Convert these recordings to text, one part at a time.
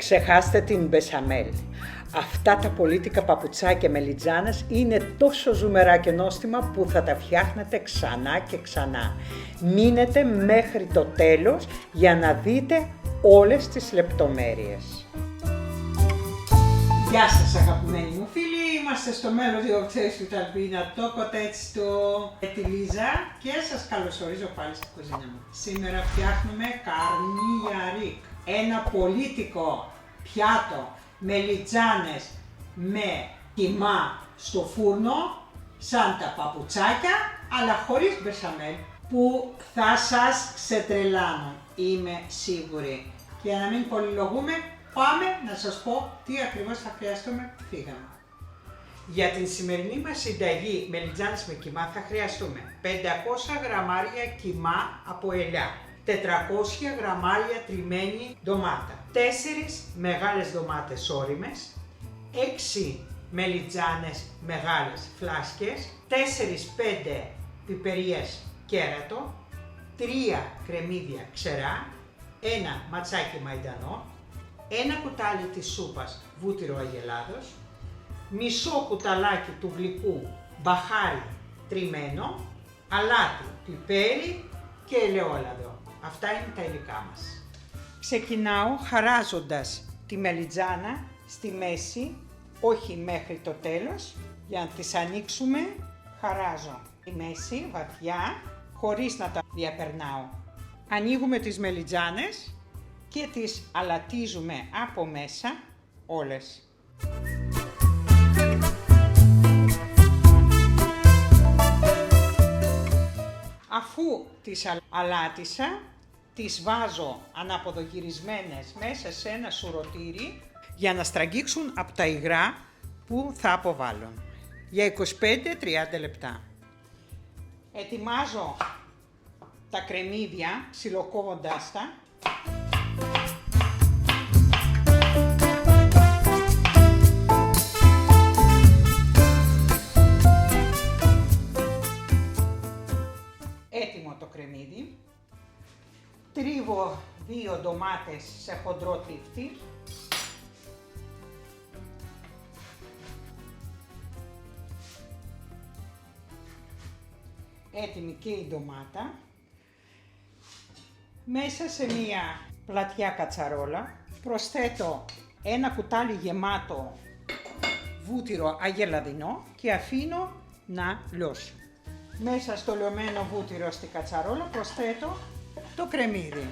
Ξεχάστε την μπεσαμέλ. Αυτά τα πολίτικα παπουτσάκια μελιτζάνας είναι τόσο ζουμερά και νόστιμα που θα τα φτιάχνετε ξανά και ξανά. Μείνετε μέχρι το τέλος για να δείτε όλες τις λεπτομέρειες. Γεια σας αγαπημένοι μου φίλοι, είμαστε στο μέλλον του Ξέρεις του Αλπίνα, το κοτέτσιτο τη Λίζα και σας καλωσορίζω πάλι στην κουζίνα μου. Σήμερα φτιάχνουμε καρνιαρίκ, ένα πολίτικο πιάτο μελιτζάνες με κιμά στο φούρνο, σαν τα παπουτσάκια, αλλά χωρίς μπεσαμέλ, που θα σας ξετρελάνουν, είμαι σίγουρη. Και για να μην πολυλογούμε, πάμε να σας πω τι ακριβώς θα χρειαστούμε. Φύγαμε. Για την σημερινή μας συνταγή μελιτζάνες με κιμά θα χρειαστούμε 500 γραμμάρια κιμά από ελιά, 400 γραμμάρια τριμμένη ντομάτα, 4 μεγάλες ντομάτες όριμες, 6 μελιτζάνες μεγάλες φλάσκες, 4-5 πιπερίες κέρατο, 3 κρεμμύδια ξερά, 1 ματσάκι μαϊντανό, 1 κουτάλι της σούπας βούτυρο αγελάδος, μισό κουταλάκι του γλυκού μπαχάρι τριμμένο, αλάτι, πιπέρι και ελαιόλαδο. Αυτά είναι τα υλικά μας. Ξεκινάω χαράζοντας τη μελιτζάνα στη μέση, όχι μέχρι το τέλος, για να τις ανοίξουμε. Χαράζω τη μέση βαθιά, χωρίς να τα διαπερνάω. Ανοίγουμε τις μελιτζάνες και τις αλατίζουμε από μέσα όλες. Αφού τις αλάτισα, τις βάζω αναποδογυρισμένες μέσα σε ένα σουρωτήρι για να στραγγίξουν από τα υγρά που θα αποβάλουν για 25-30 λεπτά. Ετοιμάζω τα κρεμμύδια ψιλοκόβοντάς τα. Έτοιμο το κρεμμύδι. Τρίβω 2 ντομάτες σε χοντρό τύφτη. Έτοιμη και η ντομάτα. Μέσα σε μία πλατιά κατσαρόλα προσθέτω 1 κουτάλι γεμάτο βούτυρο αγελαδινό και αφήνω να λιώσει. Μέσα στο λιωμένο βούτυρο στη κατσαρόλα προσθέτω το κρεμμύδι.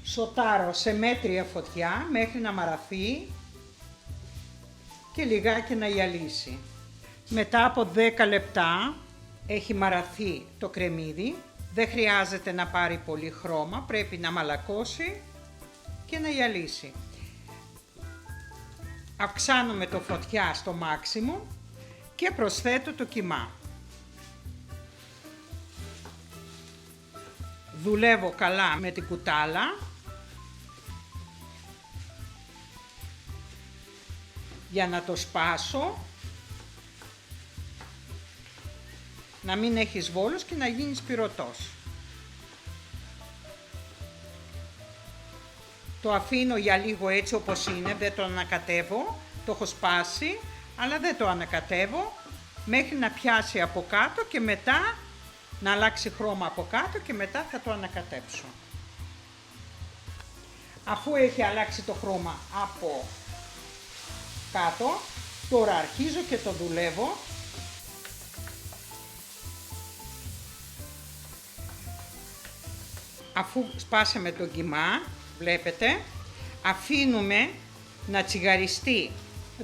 Σοτάρω σε μέτρια φωτιά μέχρι να μαραθεί και λιγάκι να γυαλίσει. Μετά από 10 λεπτά έχει μαραθεί το κρεμμύδι. Δεν χρειάζεται να πάρει πολύ χρώμα, πρέπει να μαλακώσει και να γυαλίσει. Αυξάνουμε το φωτιά στο μάξιμο και προσθέτω το κιμά. Δουλεύω καλά με την κουτάλα για να το σπάσω, να μην έχει βόλους και να γίνει σπυρωτός. Το αφήνω για λίγο έτσι όπως είναι, δεν το ανακατεύω, το έχω σπάσει, αλλά δεν το ανακατεύω μέχρι να πιάσει από κάτω και μετά να αλλάξει χρώμα από κάτω και μετά θα το ανακατέψω. Αφού έχει αλλάξει το χρώμα από κάτω, τώρα αρχίζω και το δουλεύω. Αφού σπάσαμε το κιμά, βλέπετε, αφήνουμε να τσιγαριστεί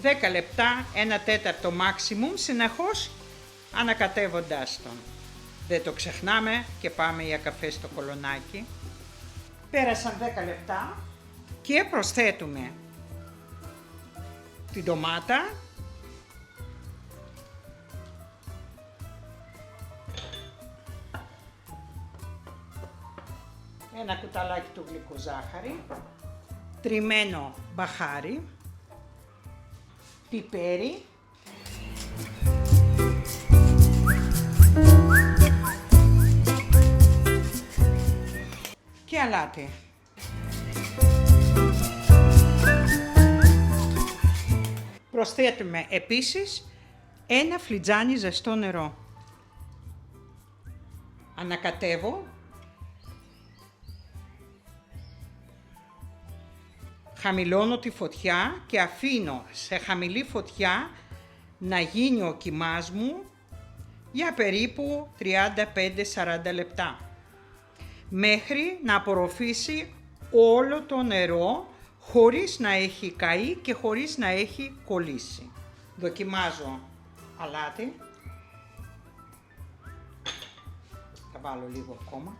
10 λεπτά, 1/4 maximum, συνεχώς ανακατεύοντάς τον. Δεν το ξεχνάμε και πάμε για καφέ στο κολονάκι. Πέρασαν 10 λεπτά και προσθέτουμε την ντομάτα, ένα κουταλάκι του γλυκού ζάχαρη, τριμμένο μπαχάρι, πιπέρι, και αλάτι. Προσθέτουμε επίσης ένα φλιτζάνι ζεστό νερό. Ανακατεύω. Χαμηλώνω τη φωτιά και αφήνω σε χαμηλή φωτιά να γίνει ο κιμάς μου για περίπου 35-40 λεπτά. Μέχρι να απορροφήσει όλο το νερό χωρίς να έχει καεί και χωρίς να έχει κολλήσει. Δοκιμάζω αλάτι. Θα βάλω λίγο ακόμα.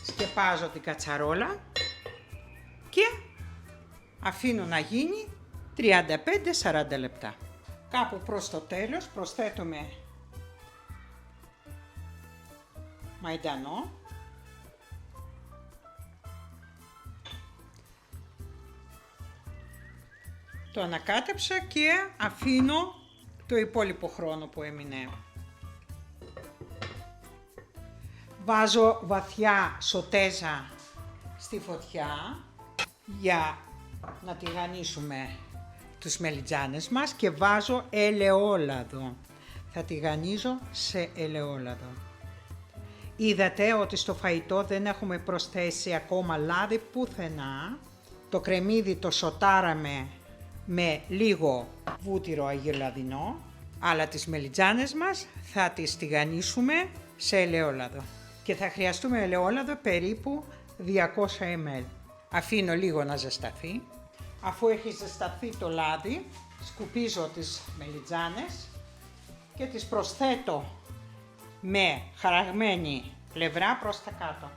Σκεπάζω την κατσαρόλα και αφήνω να γίνει 35-40 λεπτά. Κάπου προς το τέλος προσθέτουμε μαϊντανό. Το ανακάτεψα και αφήνω το υπόλοιπο χρόνο που έμεινε. Βάζω βαθιά σοτέζα στη φωτιά για να τηγανίσουμε τους μελιτζάνες μας και βάζω ελαιόλαδο. Θα τηγανίζω σε ελαιόλαδο. Είδατε ότι στο φαγητό δεν έχουμε προσθέσει ακόμα λάδι πουθενά. Το κρεμμύδι το σοτάραμε με λίγο βούτυρο αγελαδινό, αλλά τις μελιτζάνες μας θα τις τηγανίσουμε σε ελαιόλαδο. Και θα χρειαστούμε ελαιόλαδο περίπου 200 ml. Αφήνω λίγο να ζεσταθεί. Αφού έχει ζεσταθεί το λάδι, σκουπίζω τις μελιτζάνες και τις προσθέτω με χαραγμένη πλευρά προς τα κάτω.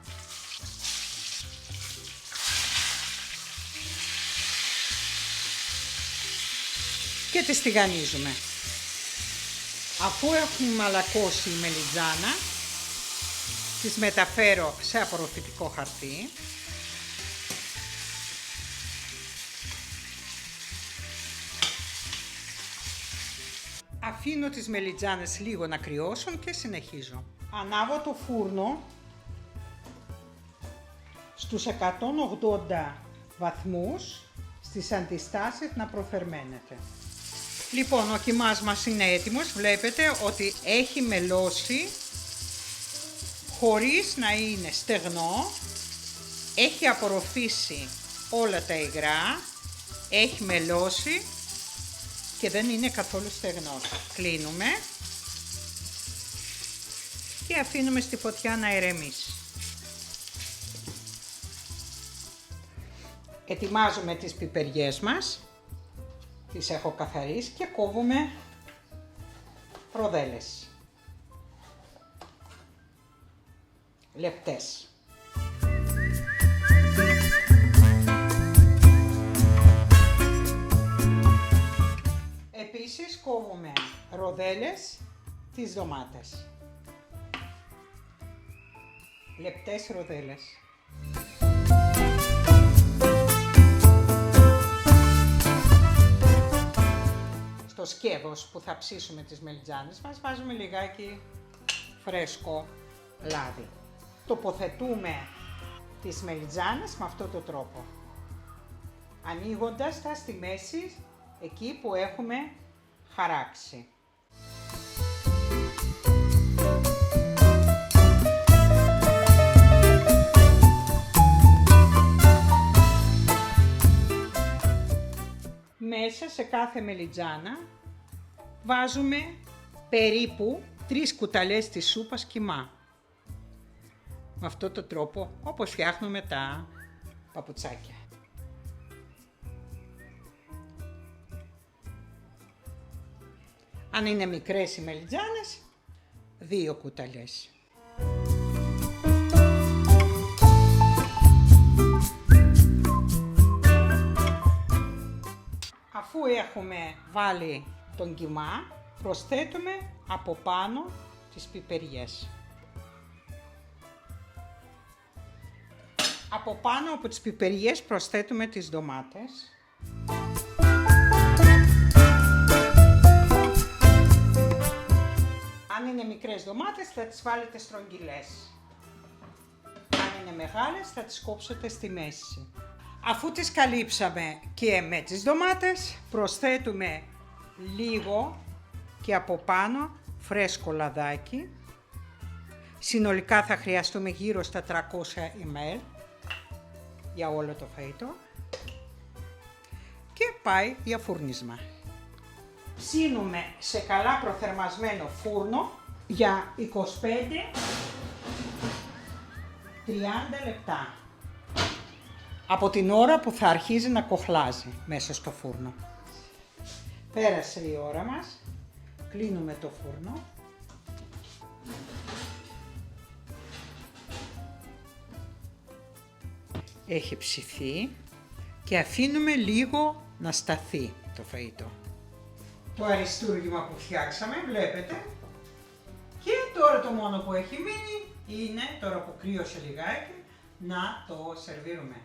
Και τις τηγανίζουμε. Αφού έχουν μαλακώσει η μελιτζάνα, τις μεταφέρω σε απορροφητικό χαρτί. Αφήνω τις μελιτζάνες λίγο να κρυώσουν και συνεχίζω. Ανάβω το φούρνο στους 180 βαθμούς στις αντιστάσεις να προφερμαίνεται. Λοιπόν, ο κιμάς μας είναι έτοιμος. Βλέπετε ότι έχει μελώσει χωρίς να είναι στεγνό. Έχει απορροφήσει όλα τα υγρά. Έχει μελώσει και δεν είναι καθόλου στεγνός. Κλείνουμε και αφήνουμε στη φωτιά να ηρεμήσει. Ετοιμάζουμε τις πιπεριές μας. Τις έχω καθαρίσει και κόβουμε ροδέλες. Λεπτές. Επίσης κόβουμε ροδέλες τις ντομάτες. Λεπτές ροδέλες. Στο σκεύος που θα ψήσουμε τις μελιτζάνες μας βάζουμε λιγάκι φρέσκο λάδι. Τοποθετούμε τις μελιτζάνες με αυτόν τον τρόπο, ανοίγοντας τα στη μέση εκεί που έχουμε χαράξει. Μέσα σε κάθε μελιτζάνα βάζουμε περίπου 3 κουταλιές της σούπας κιμά. Με αυτόν τον τρόπο, όπως φτιάχνουμε τα παπουτσάκια. Αν είναι μικρές οι μελιτζάνες, 2 κουταλιές. Αφού έχουμε βάλει τον κιμά, προσθέτουμε από πάνω τις πιπεριές. Από πάνω από τις πιπεριές προσθέτουμε τις ντομάτες. Αν είναι μικρές ντομάτες θα τις βάλετε στρογγυλές. Αν είναι μεγάλες θα τις κόψετε στη μέση. Αφού τις καλύψαμε και με τις ντομάτες, προσθέτουμε λίγο και από πάνω φρέσκο λαδάκι. Συνολικά θα χρειαστούμε γύρω στα 300 ml για όλο το φαγητό και πάει για φούρνισμα. Ψήνουμε σε καλά προθερμασμένο φούρνο για 25-30 λεπτά. Από την ώρα που θα αρχίζει να κοχλάζει μέσα στο φούρνο. Πέρασε η ώρα μας, κλείνουμε το φούρνο. Έχει ψηθεί και αφήνουμε λίγο να σταθεί το φαΐτο. Το αριστούργημα που φτιάξαμε, βλέπετε. Και τώρα το μόνο που έχει μείνει είναι, τώρα που κρύωσε λιγάκι, να το σερβίρουμε.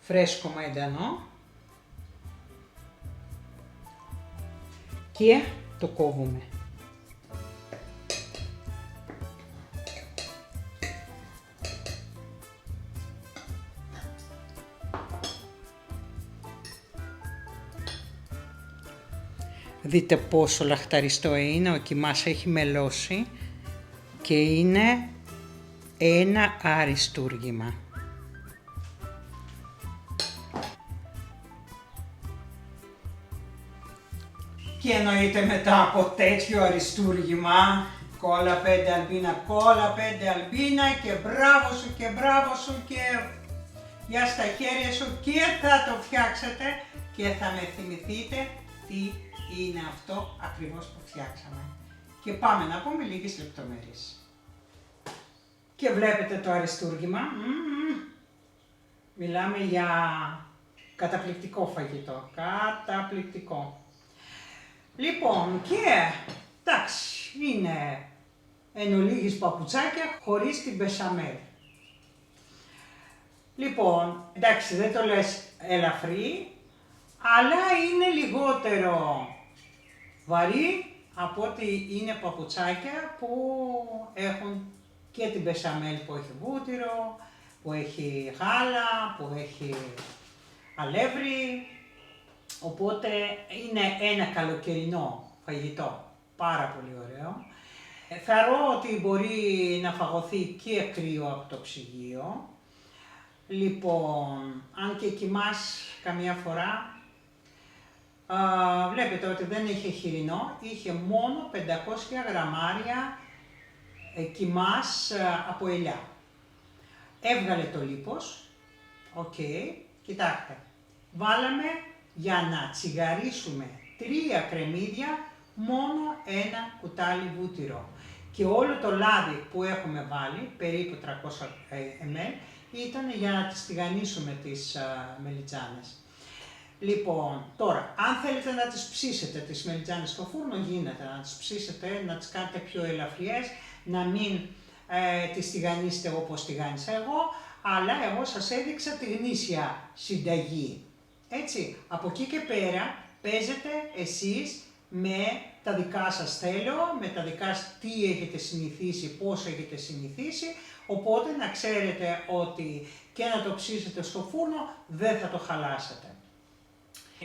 Φρέσκο μαϊντανό και το κόβουμε. Δείτε πόσο λαχταριστό είναι, ο κιμάς έχει μελώσει και είναι ένα αριστούργημα. Και εννοείται μετά από τέτοιο αριστούργημα, κόλλα 5 αλμπίνα και μπράβο σου και μπράβο σου και για στα χέρια σου και θα το φτιάξετε και θα με θυμηθείτε τι είναι αυτό ακριβώς που φτιάξαμε. Και πάμε να πούμε λίγες λεπτομέρειες. Και βλέπετε το αριστούργημα. Μιλάμε για καταπληκτικό φαγητό. Καταπληκτικό. Λοιπόν, και εντάξει, είναι εν ολίγης παπουτσάκια χωρίς την μπεσαμέλ. Λοιπόν, εντάξει, δεν το λες ελαφρύ, αλλά είναι λιγότερο βαρύ από ότι είναι παπουτσάκια που έχουν και την μπεσαμέλ που έχει βούτυρο, που έχει γάλα, που έχει αλεύρι. Οπότε είναι ένα καλοκαιρινό φαγητό, πάρα πολύ ωραίο. Θεωρώ ότι μπορεί να φαγωθεί και κρύο από το ψυγείο. Λοιπόν, αν και κοιμάς καμιά φορά, βλέπετε ότι δεν είχε χοιρινό, είχε μόνο 500 γραμμάρια κοιμάς από ελιά. Έβγαλε το λίπος, κοιτάξτε, βάλαμε για να τσιγαρίσουμε 3 κρεμμύδια μόνο ένα κουτάλι βούτυρο. Και όλο το λάδι που έχουμε βάλει, περίπου 300 ml, ήταν για να τις τηγανίσουμε τις μελιτζάνες. Λοιπόν, τώρα, αν θέλετε να τις ψήσετε τις μελιτζάνες στο φούρνο, γίνεται να τις ψήσετε, να τις κάνετε πιο ελαφριές, να μην τις τηγανίσετε όπως τηγάνισα εγώ, αλλά εγώ σας έδειξα τη γνήσια συνταγή. Έτσι, από εκεί και πέρα παίζετε εσείς με τα δικά σας θέλω, με τα δικά σας τι έχετε συνηθίσει, πώς έχετε συνηθίσει, οπότε να ξέρετε ότι και να το ψήσετε στο φούρνο δεν θα το χαλάσετε.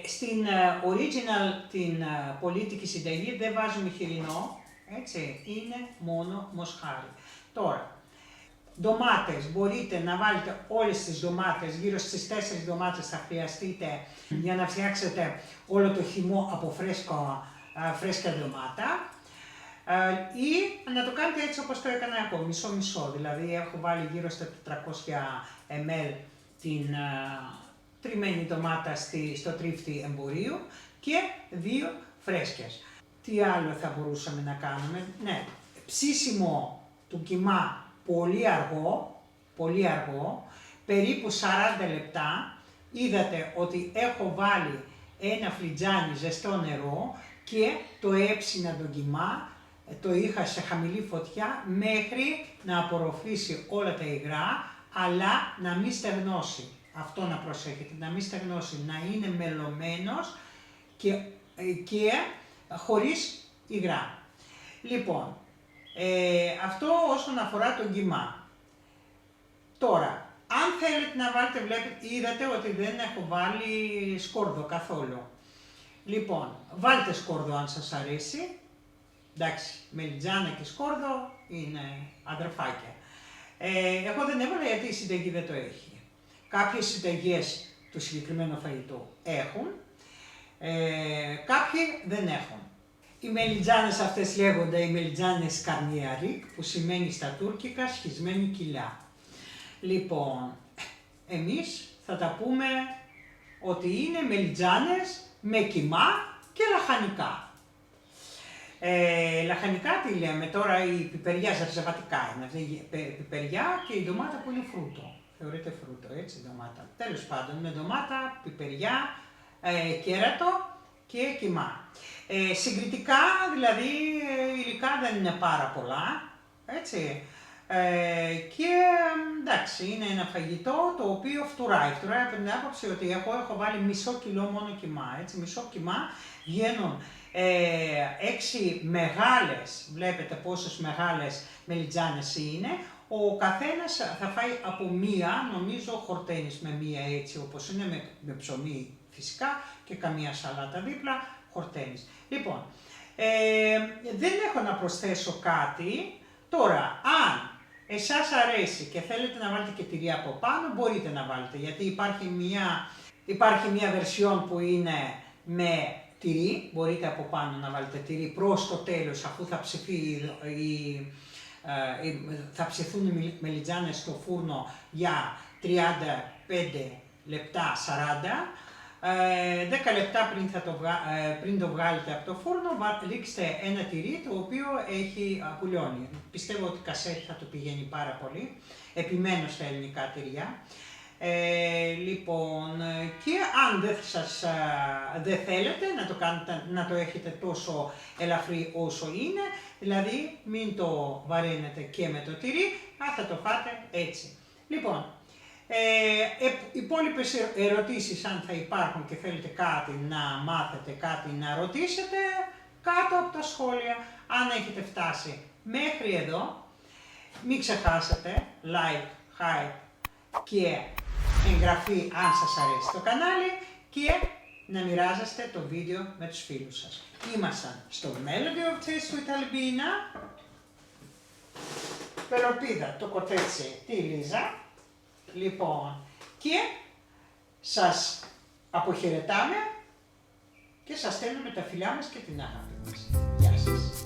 Στην original, την πολίτικη συνταγή δεν βάζουμε χοιρινό, έτσι, είναι μόνο μοσχάρι. Τώρα, ντομάτες, μπορείτε να βάλετε όλες τις ντομάτες, γύρω στις 4 ντομάτες θα χρειαστείτε για να φτιάξετε όλο το χυμό από φρέσκα ντομάτα. Ή να το κάνετε έτσι όπως το έκανα εγώ, μισό-μισό, δηλαδή έχω βάλει γύρω στα 400 ml την τριμμένη ντομάτα στο τρίφτη εμπορίου και 2 φρέσκες. Τι άλλο θα μπορούσαμε να κάνουμε, ναι, ψήσιμο του κιμά πολύ αργό, περίπου 40 λεπτά. Είδατε ότι έχω βάλει ένα φλιτζάνι ζεστό νερό και το έψινα τον κιμά το είχα σε χαμηλή φωτιά μέχρι να απορροφήσει όλα τα υγρά, αλλά να μην στεγνώσει. Αυτό να προσέχετε, να μην στεγνώσει, να είναι μελωμένος και χωρίς υγρά. Λοιπόν, αυτό όσον αφορά τον κιμά. Τώρα, αν θέλετε να βάλετε, είδατε ότι δεν έχω βάλει σκόρδο καθόλου. Λοιπόν, βάλτε σκόρδο αν σας αρέσει. Εντάξει, μελιτζάνα και σκόρδο είναι αδερφάκια. Εγώ δεν έβαλα γιατί η συνταγή δεν το έχει. Κάποιες συνταγές του συγκεκριμένου φαγητού έχουν, κάποιοι δεν έχουν. Οι μελιτζάνες αυτές λέγονται οι μελιτζάνες καρνιαρίκ, που σημαίνει στα τουρκικά σχισμένη κοιλιά. Λοιπόν, εμείς θα τα πούμε ότι είναι μελιτζάνες με κιμά και λαχανικά. Λαχανικά τι λέμε τώρα, η πιπεριά ζαρζαβατικά είναι, αυτή η πιπεριά και η ντομάτα που είναι φρούτο. Θεωρείται φρούτο, έτσι, ντομάτα. Τέλος πάντων, είναι ντομάτα, πιπεριά, κέρατο και κιμά. Συγκριτικά, δηλαδή, υλικά δεν είναι πάρα πολλά, έτσι. Και εντάξει, είναι ένα φαγητό το οποίο φτουράει. Φτουράει από την άποψη ότι έχω βάλει μισό κιλό μόνο κιμά, έτσι. Μισό κιμά βγαίνουν 6 μεγάλες, βλέπετε πόσες μεγάλες μελιτζάνες είναι. Ο καθένας θα φάει από μία, νομίζω χορτένις με μία, έτσι όπως είναι, με ψωμί φυσικά και καμία σαλάτα δίπλα, χορτένις. Λοιπόν, δεν έχω να προσθέσω κάτι. Τώρα, αν εσάς αρέσει και θέλετε να βάλετε και τυρί από πάνω, μπορείτε να βάλετε, γιατί υπάρχει μια βερσιόν που είναι με τυρί, μπορείτε από πάνω να βάλετε τυρί προς το τέλος, αφού θα ψηθούν οι μελιτζάνες στο φούρνο για 35 λεπτά, 40. 10 λεπτά πριν το βγάλετε από το φούρνο, ρίξτε ένα τυρί το οποίο έχει πουλιώνει. Πιστεύω ότι κασέτη θα το πηγαίνει πάρα πολύ, επιμένω στα ελληνικά τυριά. Λοιπόν, και αν δεν θέλετε να το κάνετε, να το έχετε τόσο ελαφρύ όσο είναι, δηλαδή μην το βαραίνετε και με το τυρί, θα το φάτε έτσι. Λοιπόν, υπόλοιπες ερωτήσεις αν θα υπάρχουν και θέλετε κάτι να μάθετε, κάτι να ρωτήσετε, κάτω από τα σχόλια. Αν έχετε φτάσει μέχρι εδώ, μην ξεχάσετε like, hype και εγγραφή αν σας αρέσει το κανάλι και να μοιράζεστε το βίντεο με τους φίλους σας. Ήμασταν στο Melody of Taste with Albina, Πελοπίδα, το κορτέτσι, τη Λίζα. Λοιπόν, και σας αποχαιρετάμε και σας στέλνουμε τα φιλιά μας και την αγάπη μας. Γεια σας.